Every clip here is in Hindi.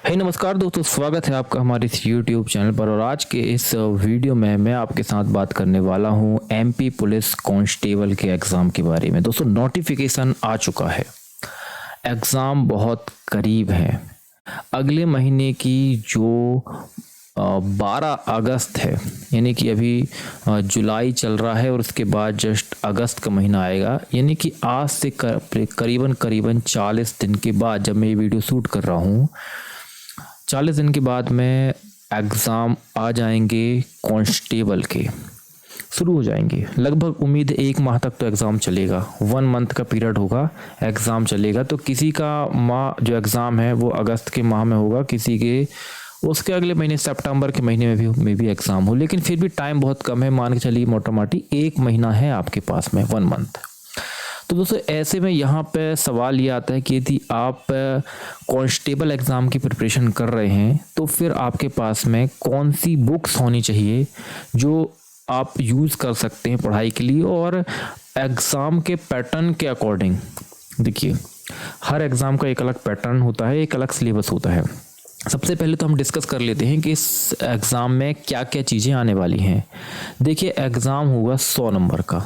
हे नमस्कार दोस्तों, स्वागत है आपका हमारे इस YouTube चैनल पर। और आज के इस वीडियो में मैं आपके साथ बात करने वाला हूं MP पुलिस कांस्टेबल के एग्ज़ाम के बारे में। दोस्तों, नोटिफिकेशन आ चुका है, एग्ज़ाम बहुत करीब है। अगले महीने की जो 12 अगस्त है, यानी कि अभी जुलाई चल रहा है और उसके बाद जस्ट अगस्त का महीना आएगा, यानी कि आज से करीबन 40 दिन के बाद जब मैं ये वीडियो शूट कर रहा हूँ, 40 दिन के बाद में एग्ज़ाम आ जाएंगे, कांस्टेबल के शुरू हो जाएंगे। लगभग उम्मीद है 1 माह तक तो एग्ज़ाम चलेगा, 1 मंथ का पीरियड होगा, एग्ज़ाम चलेगा। तो किसी का माह जो एग्ज़ाम है वो अगस्त के माह में होगा, किसी के उसके अगले महीने सितंबर के महीने में भी एग्ज़ाम हो, लेकिन फिर भी टाइम बहुत कम है। मान के चलिए मोटा मोटी 1 महीना है आपके पास में, 1 मंथ। तो दोस्तों, ऐसे में यहाँ पे सवाल ये आता है कि यदि आप कांस्टेबल एग्ज़ाम की प्रिपरेशन कर रहे हैं तो फिर आपके पास में कौन सी बुक्स होनी चाहिए जो आप यूज़ कर सकते हैं पढ़ाई के लिए, और एग्ज़ाम के पैटर्न के अकॉर्डिंग। देखिए, हर एग्ज़ाम का एक अलग पैटर्न होता है, एक अलग सिलेबस होता है। सबसे पहले तो हम डिस्कस कर लेते हैं कि इस एग्ज़ाम में क्या क्या चीज़ें आने वाली हैं। देखिए, एग्ज़ाम होगा 100 नंबर का।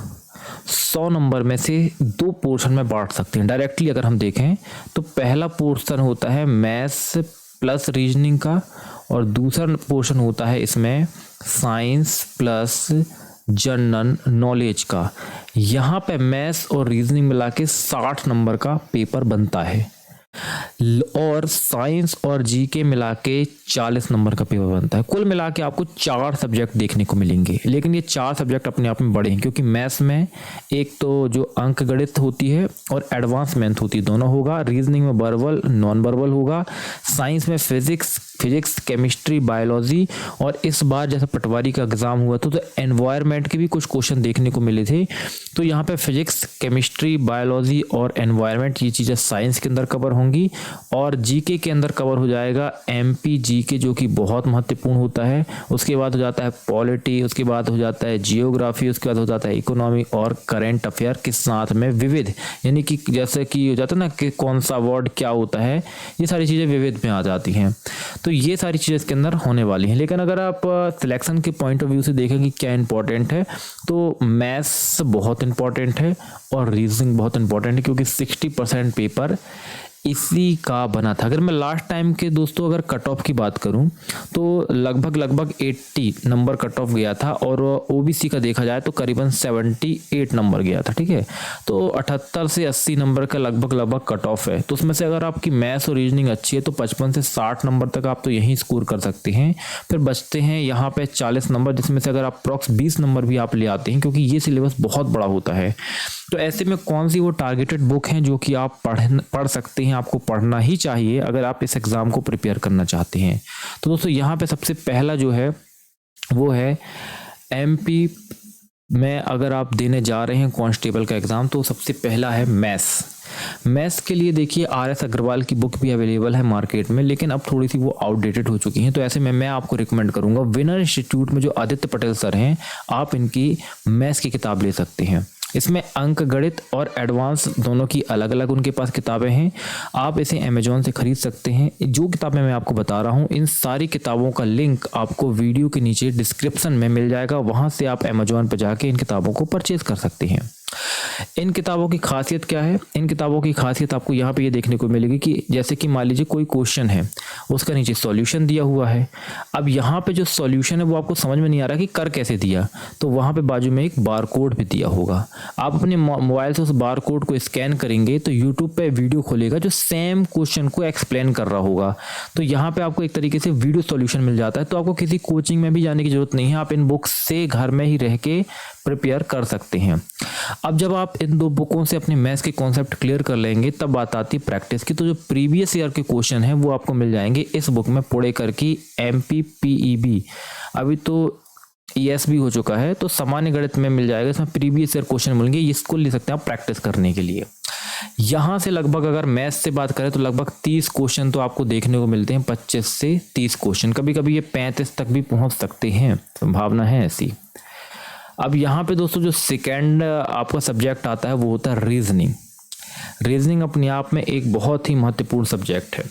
100 नंबर में से 2 पोर्शन में बांट सकते हैं डायरेक्टली। अगर हम देखें तो पहला पोर्शन होता है मैथ्स प्लस रीजनिंग का, और दूसरा पोर्शन होता है इसमें साइंस प्लस जनरल नॉलेज का। यहाँ पे मैथ्स और रीजनिंग मिला के 60 नंबर का पेपर बनता है, और साइंस और जीके मिला के 40 नंबर का पेपर बनता है। कुल मिला के आपको 4 सब्जेक्ट देखने को मिलेंगे, लेकिन ये 4 सब्जेक्ट अपने आप में बड़े हैं, क्योंकि मैथ्स में एक तो जो अंक गणित होती है और एडवांस मैथ होती है, दोनों होगा। रीजनिंग में वर्बल नॉन वर्बल होगा। साइंस में फिजिक्स केमिस्ट्री बायोलॉजी, और इस बार जैसे पटवारी का एग्जाम हुआ तो एनवायरनमेंट के भी कुछ क्वेश्चन देखने को मिले थे। तो यहाँ पे फिजिक्स केमिस्ट्री बायोलॉजी और एनवायरनमेंट, ये चीज़ें साइंस के अंदर कवर होंगी। और जीके के अंदर कवर हो जाएगा MP जीके, जो कि बहुत महत्वपूर्ण होता है। उसके बाद हो जाता है पॉलिटी, उसके बाद हो जाता है जियोग्राफी, उसके बाद हो जाता है इकोनॉमी और करेंट अफेयर के साथ में विविध, यानी कि जैसे कि हो जाता है ना कि कौन सा वर्ड क्या होता है, ये सारी चीज़ें विविध में आ जाती हैं। तो ये सारी चीज़ें इसके अंदर होने वाली हैं। लेकिन अगर आप सिलेक्शन के पॉइंट ऑफ व्यू से देखें कि क्या इंपॉर्टेंट है, तो मैथ्स बहुत इंपॉर्टेंट है और रीजनिंग बहुत इंपॉर्टेंट है, क्योंकि 60% पेपर इसी का बना था। अगर मैं लास्ट टाइम के दोस्तों अगर कट ऑफ की बात करूं तो लगभग 80 नंबर कट ऑफ गया था, और OBC का देखा जाए तो करीबन 78 नंबर गया था। ठीक है, तो 78 से 80 नंबर का लगभग कट ऑफ है। तो उसमें से अगर आपकी मैथ्स और रीजनिंग अच्छी है तो 55 से 60 नंबर तक आप तो यहीं स्कोर कर सकते हैं। फिर बचते हैं यहाँ पे 40 नंबर, जिसमें से अगर आप अप्रॉक्स 20 नंबर भी आप ले आते हैं, क्योंकि ये सिलेबस बहुत बड़ा होता है। तो ऐसे में कौन सी वो टारगेटेड बुक हैं जो कि आप पढ़ सकते हैं, आपको पढ़ना ही चाहिए अगर आप इस एग्ज़ाम को प्रिपेयर करना चाहते हैं। तो दोस्तों, यहाँ पे सबसे पहला जो है वो है MP में अगर आप देने जा रहे हैं कांस्टेबल का एग्ज़ाम, तो सबसे पहला है मैथ्स के लिए। देखिए, RS अग्रवाल की बुक भी अवेलेबल है मार्केट में, लेकिन अब थोड़ी सी वो आउटडेटेड हो चुकी हैं। तो ऐसे में मैं आपको रिकमेंड करूंगा, विनर इंस्टीट्यूट में जो आदित्य पटेल सर हैं, आप इनकी मैथ्स की किताब ले सकते हैं। इसमें अंक गणित और एडवांस दोनों की अलग अलग उनके पास किताबें हैं। आप इसे अमेजोन से खरीद सकते हैं। जो किताबें मैं आपको बता रहा हूँ, इन सारी किताबों का लिंक आपको वीडियो के नीचे डिस्क्रिप्शन में मिल जाएगा, वहाँ से आप अमेजोन पर जाके इन किताबों को परचेज कर सकते हैं। इन किताबों की खासियत क्या है? इन किताबों की खासियत आपको यहाँ पे ये देखने को मिलेगी कि जैसे कि मान लीजिए कोई क्वेश्चन है, उसका नीचे सॉल्यूशन दिया हुआ है। अब यहाँ पे जो सॉल्यूशन है वो आपको समझ में नहीं आ रहा कि कर कैसे दिया, तो वहाँ पे बाजू में एक बार कोड भी दिया होगा। आप अपने मोबाइल से उस बार कोड को स्कैन करेंगे तो यूट्यूब पे वीडियो खोलेगा जो सेम क्वेश्चन को एक्सप्लेन कर रहा होगा। तो यहाँ पे आपको एक तरीके से वीडियो सॉल्यूशन मिल जाता है। तो आपको किसी कोचिंग में भी जाने की जरूरत नहीं है, आप इन बुक्स से घर में ही रह के प्रिपेयर कर सकते हैं। अब जब आप इन 2 बुकों से अपने मैथ्स के कॉन्सेप्ट क्लियर कर लेंगे, तब बात आती है प्रैक्टिस की। तो जो प्रीवियस ईयर के क्वेश्चन हैं वो आपको मिल जाएंगे इस बुक में, पुणेकर की MP PEB। अभी तो ESB हो चुका है, तो सामान्य गणित में मिल जाएगा। इसमें प्रीवियस ईयर क्वेश्चन मिलेंगे, इसको ले सकते हैं आप प्रैक्टिस करने के लिए। यहाँ से लगभग अगर मैथ्स से बात करें तो लगभग 30 क्वेश्चन तो आपको देखने को मिलते हैं, 25 से 30 क्वेश्चन। कभी कभी ये 35 तक भी पहुंच सकते हैं, संभावना है ऐसी। अब यहाँ पे दोस्तों जो सेकेंड आपका सब्जेक्ट आता है वो होता है रीजनिंग। रीजनिंग अपने आप में एक बहुत ही महत्वपूर्ण सब्जेक्ट है।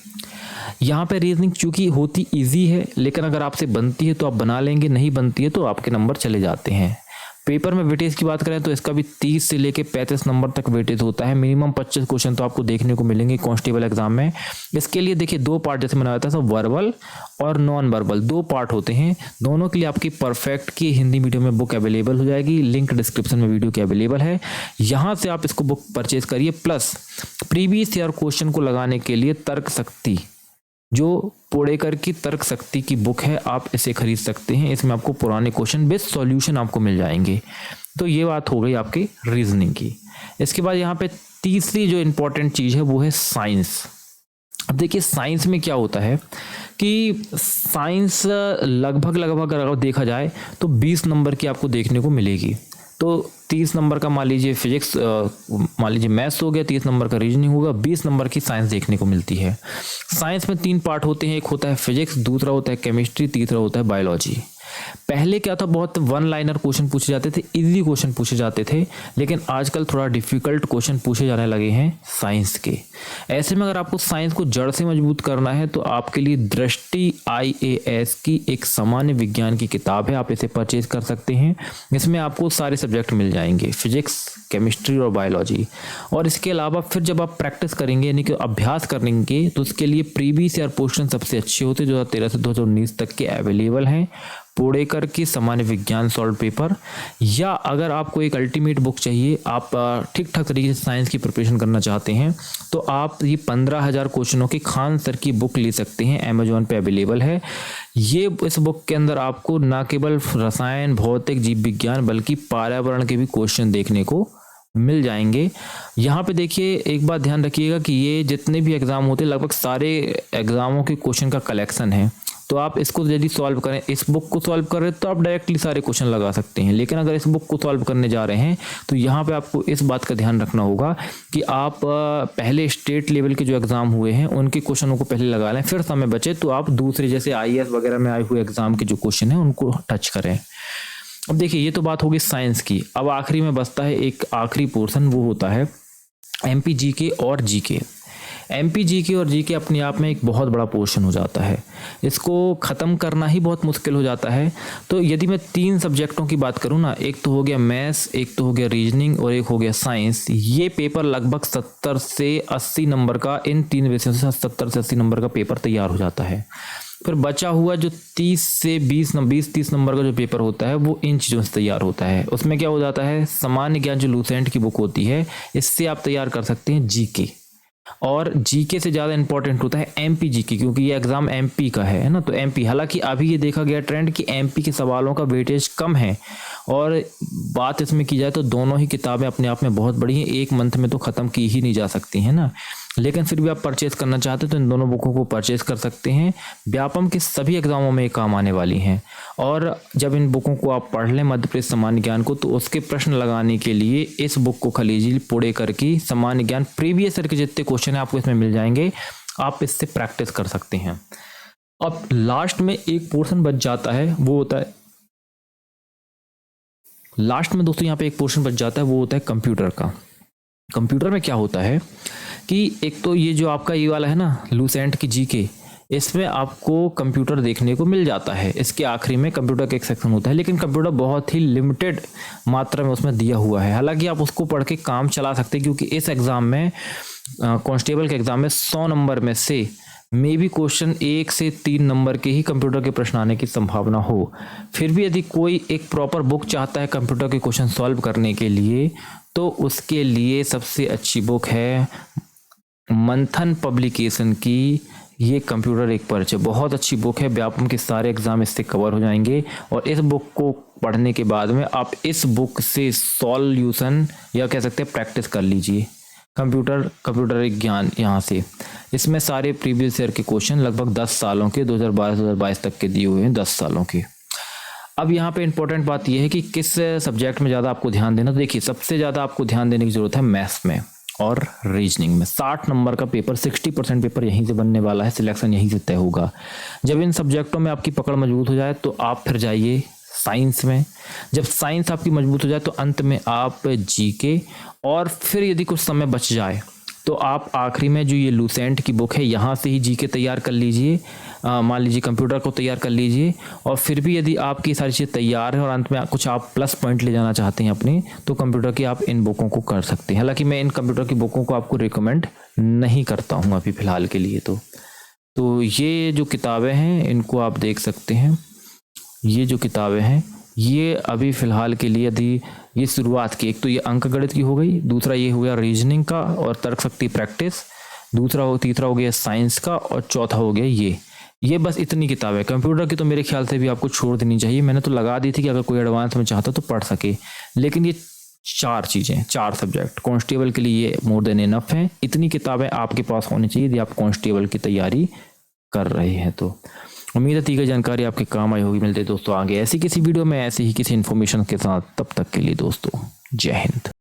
यहाँ पे रीजनिंग चूंकि होती इजी है, लेकिन अगर आपसे बनती है तो आप बना लेंगे, नहीं बनती है तो आपके नंबर चले जाते हैं। पेपर में वेटेज की बात करें तो इसका भी 30 से लेके 35 नंबर तक वेटेज होता है। मिनिमम 25 क्वेश्चन तो आपको देखने को मिलेंगे कांस्टेबल एग्जाम में। इसके लिए देखिए 2 पार्ट जैसे मैंने बताया था, वर्बल और नॉन वर्बल 2 पार्ट होते हैं। दोनों के लिए आपकी परफेक्ट की हिंदी मीडियम में बुक अवेलेबल हो जाएगी, लिंक डिस्क्रिप्शन में वीडियो की अवेलेबल है, यहाँ से आप इसको बुक परचेज करिए। प्लस प्रीवियस ईयर क्वेश्चन को लगाने के लिए तर्क शक्ति, जो पोड़ेकर की तर्क शक्ति की बुक है, आप इसे खरीद सकते हैं। इसमें आपको पुराने क्वेश्चन बेस्ड सॉल्यूशन आपको मिल जाएंगे। तो ये बात हो गई आपकी रीजनिंग की। इसके बाद यहाँ पे तीसरी जो इम्पोर्टेंट चीज़ है वो है साइंस। अब देखिए साइंस में क्या होता है कि साइंस लगभग अगर देखा जाए तो 20 नंबर की आपको देखने को मिलेगी। तो 30 नंबर का मान लीजिए फिजिक्स, मान लीजिए मैथ्स हो गया, 30 नंबर का रीजनिंग होगा, 20 नंबर की साइंस देखने को मिलती है। साइंस में 3 पार्ट होते हैं, एक होता है फिजिक्स, दूसरा होता है केमिस्ट्री, तीसरा होता है बायोलॉजी। पहले क्या था, बहुत वन लाइनर क्वेश्चन पूछे जाते थे, इजी क्वेश्चन पूछे जाते थे, लेकिन आजकल थोड़ा डिफिकल्ट क्वेश्चन पूछे जाने लगे हैं साइंस के। ऐसे में अगर आपको साइंस को जड़ से मजबूत करना है तो आपके लिए दृष्टि IAS की एक सामान्य विज्ञान की किताब है, आप इसे परचेज कर सकते हैं। इसमें आपको सारे सब्जेक्ट मिल जाएंगे, फिजिक्स, केमिस्ट्री और बायोलॉजी। और इसके अलावा फिर जब आप प्रैक्टिस करेंगे यानी कि अभ्यास करेंगे तो उसके लिए प्रीवियस ईयर क्वेश्चन सबसे अच्छे होते हैं, 2013 से 2019 तक के अवेलेबल हैं। पोड़ेकर की सामान्य विज्ञान सॉल्व पेपर, या अगर आपको एक अल्टीमेट बुक चाहिए, आप ठीक ठाक तरीके से साइंस की प्रिपरेशन करना चाहते हैं, तो आप ये 15,000 क्वेश्चनों की खान सर की बुक ले सकते हैं, अमेजोन पे अवेलेबल है। ये इस बुक के अंदर आपको न केवल रसायन, भौतिक, जीव विज्ञान बल्कि पर्यावरण के भी क्वेश्चन देखने को मिल जाएंगे। यहाँ पे देखिए एक बात ध्यान रखिएगा कि ये जितने भी एग्जाम होते हैं लगभग सारे एग्जामों के क्वेश्चन का कलेक्शन है। तो आप इसको यदि सॉल्व करें, इस बुक को सॉल्व कर रहे हैं तो आप डायरेक्टली सारे क्वेश्चन लगा सकते हैं। लेकिन अगर इस बुक को सॉल्व करने जा रहे हैं तो यहाँ पे आपको इस बात का ध्यान रखना होगा कि आप पहले स्टेट लेवल के जो एग्जाम हुए हैं उनके क्वेश्चनों को पहले लगा लें, फिर समय बचे तो आप दूसरे जैसे IAS वगैरह में आए हुए एग्जाम के जो क्वेश्चन हैं उनको टच करें। अब देखिए ये तो बात होगी साइंस की। अब आखिरी में बचता है एक आखिरी पोर्शन, वो होता है MP GK और GK। MP GK और GK अपने आप में एक बहुत बड़ा पोर्शन हो जाता है, इसको ख़त्म करना ही बहुत मुश्किल हो जाता है। तो यदि मैं 3 सब्जेक्टों की बात करूँ ना, एक तो हो गया मैथ्स, एक तो हो गया रीजनिंग और एक हो गया साइंस, ये पेपर लगभग 70 से 80 नंबर का, इन 3 विषयों से 70 से 80 नंबर का पेपर तैयार हो जाता है। फिर बचा हुआ जो 30 से 20-30 नंबर का जो पेपर होता है वो इन चीज़ों से तैयार होता है। उसमें क्या हो जाता है, सामान्य ज्ञान जो लूसेंट की बुक होती है, इससे आप तैयार कर सकते हैं GK। और GK से ज़्यादा इंपॉर्टेंट होता है MP GK, क्योंकि ये एग्जाम MP का है ना। तो MP, हालांकि अभी ये देखा गया ट्रेंड कि MP के सवालों का वेटेज कम है, और बात इसमें की जाए तो दोनों ही किताबें अपने आप में बहुत बड़ी हैं, एक मंथ में तो ख़त्म की ही नहीं जा सकती है ना। लेकिन फिर भी आप परचेज करना चाहते हैं तो इन दोनों बुकों को परचेज कर सकते हैं। व्यापम के सभी एग्जामों में ये काम आने वाली हैं। और जब इन बुकों को आप पढ़ लें मध्य प्रदेश सामान्य ज्ञान को, तो उसके प्रश्न लगाने के लिए इस बुक को खरीदिए, पोड़ेकर की सामान्य ज्ञान। प्रीवियस ईयर के जितने क्वेश्चन हैं आपको इसमें मिल जाएंगे, आप इससे प्रैक्टिस कर सकते हैं। अब लास्ट में एक पोर्शन बच जाता है, वो होता है लास्ट में दोस्तों यहाँ पे एक पोर्शन बच जाता है, वो होता है कंप्यूटर का। कंप्यूटर में क्या होता है कि एक तो ये जो आपका ये वाला है ना लूसेंट की GK, इसमें आपको कंप्यूटर देखने को मिल जाता है। इसके आखिरी में कंप्यूटर का एक सेक्शन होता है, लेकिन कंप्यूटर बहुत ही लिमिटेड मात्रा में उसमें दिया हुआ है। हालांकि आप उसको पढ़ के काम चला सकते हैं, क्योंकि इस एग्ज़ाम में कांस्टेबल के एग्ज़ाम में 100 नंबर में से मे बी क्वेश्चन 1 से 3 नंबर के ही कंप्यूटर के प्रश्न आने की संभावना हो। फिर भी यदि कोई एक प्रॉपर बुक चाहता है कंप्यूटर के क्वेश्चन सॉल्व करने के लिए, तो उसके लिए सबसे अच्छी बुक है मंथन पब्लिकेशन की ये कंप्यूटर एक परिचय। बहुत अच्छी बुक है, व्यापम के सारे एग्जाम इससे कवर हो जाएंगे। और इस बुक को पढ़ने के बाद में आप इस बुक से सॉल्यूशन या कह सकते हैं प्रैक्टिस कर लीजिए कंप्यूटर ज्ञान यहाँ से। इसमें सारे प्रीवियस ईयर के क्वेश्चन लगभग 10 सालों के 2012-2022 तक के दिए हुए हैं, 10 सालों के। अब यहाँ पे इंपॉर्टेंट बात यह है कि किस सब्जेक्ट में ज़्यादा आपको ध्यान देना। तो देखिए सबसे ज़्यादा आपको ध्यान देने की ज़रूरत है मैथ्स में और रीजनिंग में। 60 नंबर का पेपर, 60% पेपर यहीं से बनने वाला है, सिलेक्शन यहीं से तय होगा। जब इन सब्जेक्टों में आपकी पकड़ मजबूत हो जाए तो आप फिर जाइए साइंस में। जब साइंस आपकी मजबूत हो जाए तो अंत में आप GK, और फिर यदि कुछ समय बच जाए तो आप आखिरी में जो ये लूसेंट की बुक है यहाँ से ही जीके तैयार कर लीजिए, मान लीजिए कंप्यूटर को तैयार कर लीजिए। और फिर भी यदि आपकी सारी चीज़ें तैयार है और अंत में कुछ आप प्लस पॉइंट ले जाना चाहते हैं अपनी, तो कंप्यूटर की आप इन बुकों को कर सकते हैं। हालांकि मैं इन कंप्यूटर की बुकों को आपको रिकमेंड नहीं करता हूँ अभी फ़िलहाल के लिए। तो ये जो किताबें हैं इनको आप देख सकते हैं। ये जो किताबें हैं ये अभी फ़िलहाल के लिए यदि ये शुरुआत की, एक तो ये अंक गणित की हो गई, दूसरा ये हो गया रीजनिंग का और तर्क शक्ति प्रैक्टिस, तीसरा हो गया साइंस का, और चौथा हो गया ये बस इतनी किताबें। कंप्यूटर की तो मेरे ख्याल से भी आपको छोड़ देनी चाहिए। मैंने तो लगा दी थी कि अगर कोई एडवांस में चाहता तो पढ़ सके, लेकिन ये 4 चीज़ें, 4 सब्जेक्ट कांस्टेबल के लिए ये मोर देन इनफ है। इतनी किताबें आपके पास होनी चाहिए यदि आप कांस्टेबल की तैयारी कर रहे हैं। तो उम्मीद है दी गई जानकारी आपके काम आई होगी। मिलते हैं दोस्तों आगे ऐसी किसी वीडियो में ऐसी ही किसी इन्फॉर्मेशन के साथ। तब तक के लिए दोस्तों जय हिंद।